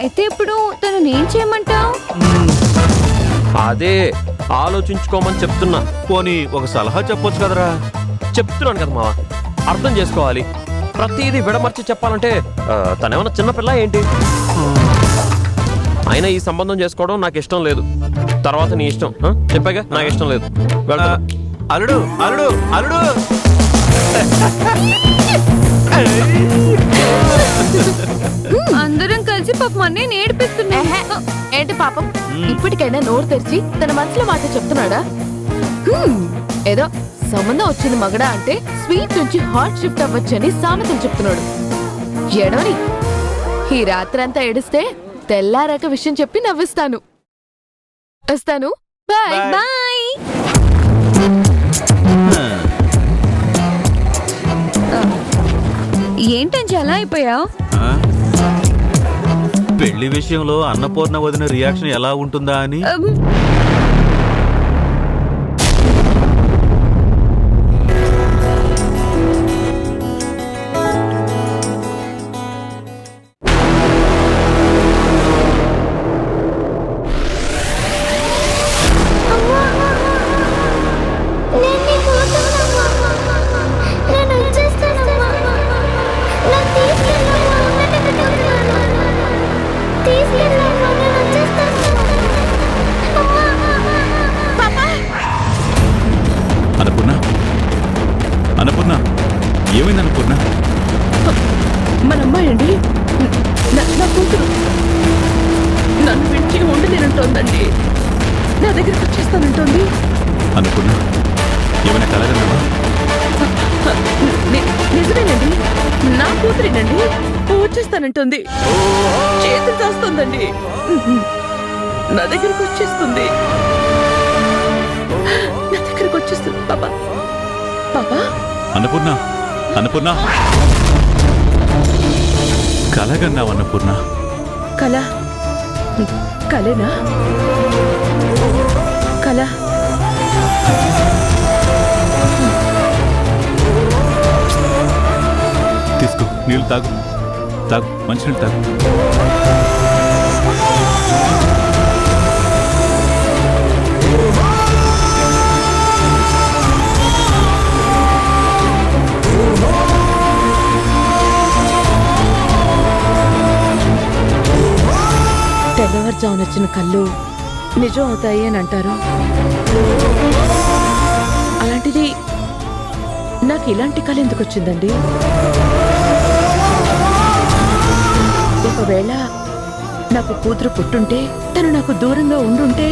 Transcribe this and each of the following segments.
అయితే ఇప్పుడు తను ఏం చేయమంటావు? అదే ఆలోచించుకోమని చెప్తున్నా. పోనీ ఒక సలహా చెప్పొచ్చు కదరా. చెప్తున్నాను కదా మావా, అర్థం చేసుకోవాలి. ప్రతిదీ విడమర్చి చెప్పాలంటే తనేమన్నా చిన్నపిల్ల ఏంటి? అయినా ఈ సంబంధం చేసుకోవడం నాకు ఇష్టం లేదు. తర్వాత నీ ఇష్టం. చెప్పాగా నాకు ఇష్టం లేదు. అల్లుడు అల్లుడు అల్లుడు అందరం కలిసి పాపం అన్నీ ఏడిపిస్తున్నా. ఏంటి పాపం, ఇప్పటికైనా నోరు తెరిచి తన మనసులో మాట చెప్తున్నాడా? ఏదో సంబంధం వచ్చింది మగడా అంటే స్వీట్ నుంచి హాట్ షిఫ్ట్ అవ్వచ్చని సామెతలు చెప్తున్నాడు. ఎడవని ఈ రాత్రంతా ఏడిస్తే తెల్లారాక విషయం చెప్పి నవ్విస్తాను. వస్తాను. Bye bye. ఏంటంటే అలా అయిపోయావు? పెళ్లి విషయంలో అన్నపూర్ణ వదిన రియాక్షన్ ఎలా ఉంటుందా అని. అన్నపూర్ణ, ఏమైంది అన్నపూర్ణ? మన అమ్మాయి అండి, నా కూతురు నన్ను విడిచి ఉండలేనంటోందండి. నా దగ్గరికి వచ్చేస్తానంటోంది. అన్నపూర్ణ, ఏమైనా కలగలవా? నిజమేనండి, నా కూతురేనండి. వచ్చేస్తానంటోంది. చేతులు కాస్తుందండి. నా దగ్గరికి వచ్చేస్తుంది. నా దగ్గరికి వచ్చేస్తుంది. పాపా పాపా. అన్నపూర్ణ, అన్నపూర్ణ, కలగన్నావు అన్నపూర్ణ? కళ కలేనా? కళ. తీసుకో, నీళ్ళు తాగు, తాగు, మంచినీళ్ళు తాగు. తెల్లవారుజామున వచ్చిన కళ్ళు నిజం అవుతాయి అని అంటారు. అలాంటిది నాకు ఇలాంటి కళ ఎందుకు వచ్చిందండి? ఒకవేళ నాకు కూతురు పుట్టుంటే, తను నాకు దూరంగా ఉండుంటే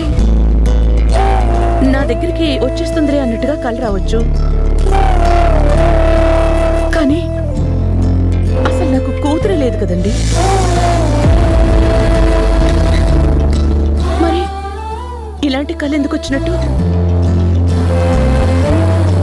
నా దగ్గరికి వచ్చేస్తుంది అన్నట్టుగా కళ రావచ్చు. కానీ అసలు నాకు కూతురే లేదు కదండి. ఇలాంటి కళ ఎందుకు వచ్చినట్టు?